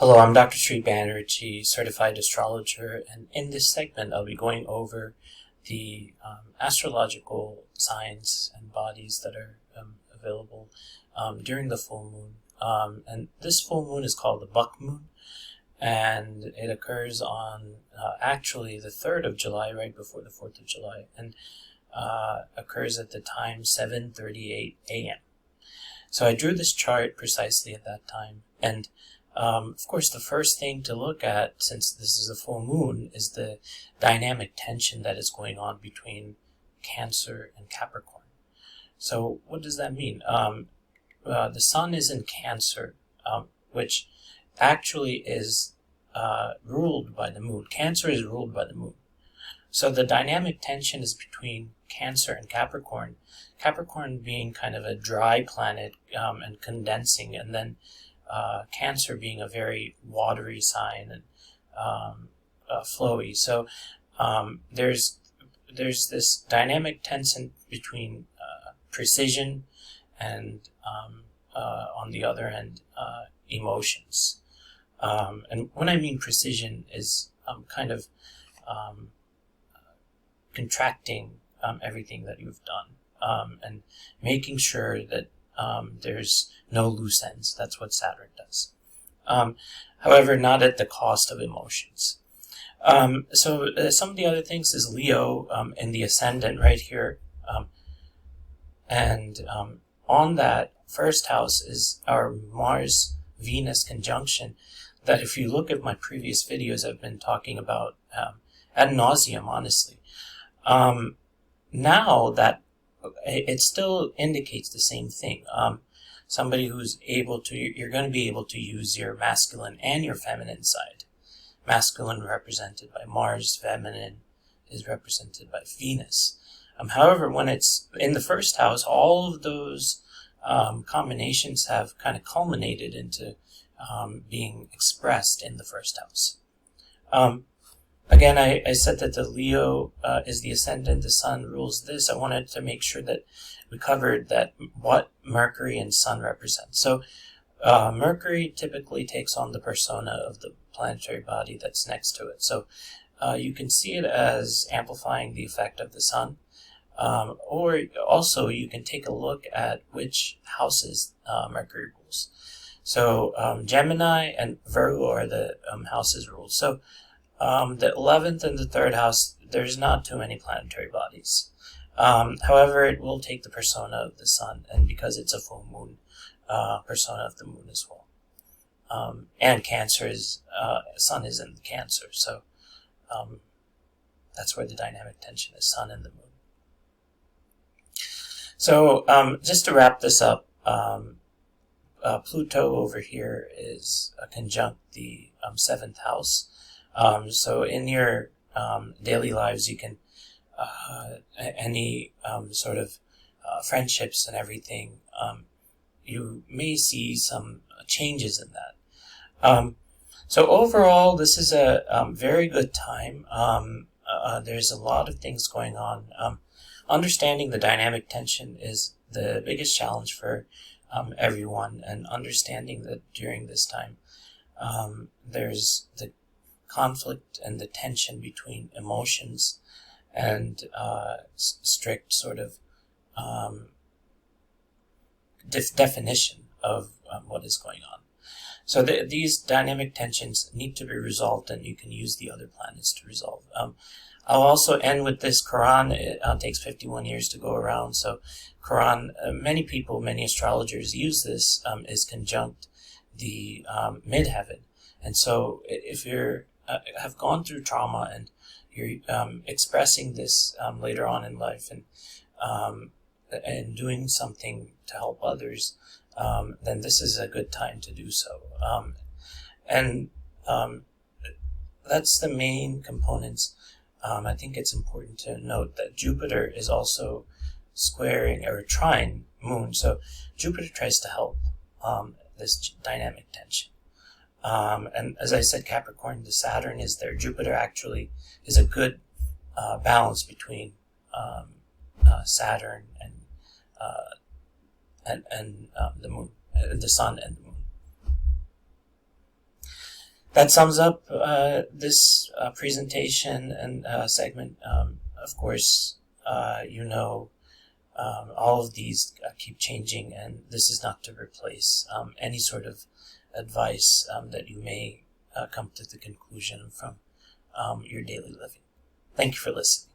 Hello, I'm Dr. Sri Banerjee, certified astrologer, and in this segment I'll be going over the astrological signs and bodies that are available during the full moon. And this full moon is called the Buck Moon, and it occurs on actually the 3rd of July, right before the 4th of July, and occurs at the time 7:38 a.m. So I drew this chart precisely at that time, and of course, the first thing to look at, since this is a full moon, is the dynamic tension that is going on between Cancer and Capricorn. So what does that mean? The sun is in Cancer, which actually is ruled by the moon. Cancer is ruled by the moon. So the dynamic tension is between Cancer and Capricorn. Capricorn being kind of a dry planet and condensing, and then Cancer being a very watery sign and flowy. So there's this dynamic tension between precision and on the other end emotions. And when I mean precision is kind of contracting everything that you've done and making sure that there's no loose ends. That's what Saturn does. However, not at the cost of emotions. So some of the other things is Leo in the ascendant right here. And on that first house is our Mars-Venus conjunction that, if you look at my previous videos, I've been talking about ad nauseum, honestly. Now that it still indicates the same thing. Somebody who's able to, you're going to be able to use your masculine and your feminine side. Masculine represented by Mars, feminine is represented by Venus. However, when it's in the first house, all of those combinations have kind of culminated into being expressed in the first house. Again, I said that the Leo is the ascendant, the sun rules this. I wanted to make sure that we covered that what Mercury and Sun represent. So Mercury typically takes on the persona of the planetary body that's next to it. So you can see it as amplifying the effect of the sun. Or also you can take a look at which houses Mercury rules. So Gemini and Virgo are the houses ruled. So the 11th and the 3rd house, there's not too many planetary bodies. However, it will take the persona of the sun, and because it's a full moon, persona of the moon as well. And Cancer is, sun is in Cancer, so that's where the dynamic tension is, sun and the moon. So just to wrap this up, Pluto over here is conjunct the 7th house. So in your daily lives, you can any sort of friendships and everything, you may see some changes in that. So overall, this is a very good time. There's a lot of things going on. Understanding the dynamic tension is the biggest challenge for everyone, and understanding that during this time there's the conflict and the tension between emotions and strict sort of definition of what is going on. So these dynamic tensions need to be resolved, and you can use the other planets to resolve. I'll also end with this. Quran, it takes 51 years to go around. So Quran, many people, many astrologers use this, is conjunct the midheaven. And so if you're have gone through trauma and you're expressing this later on in life and doing something to help others, then this is a good time to do so. That's the main components. I think it's important to note that Jupiter is also squaring or trine Moon. So Jupiter tries to help this dynamic tension. And as I said, Capricorn, the Saturn is there. Jupiter actually is a good balance between Saturn and the Moon, the Sun and the Moon. that sums up this presentation and segment. Of course, all of these keep changing, and this is not to replace any sort of advice that you may come to the conclusion from your daily living. Thank you for listening.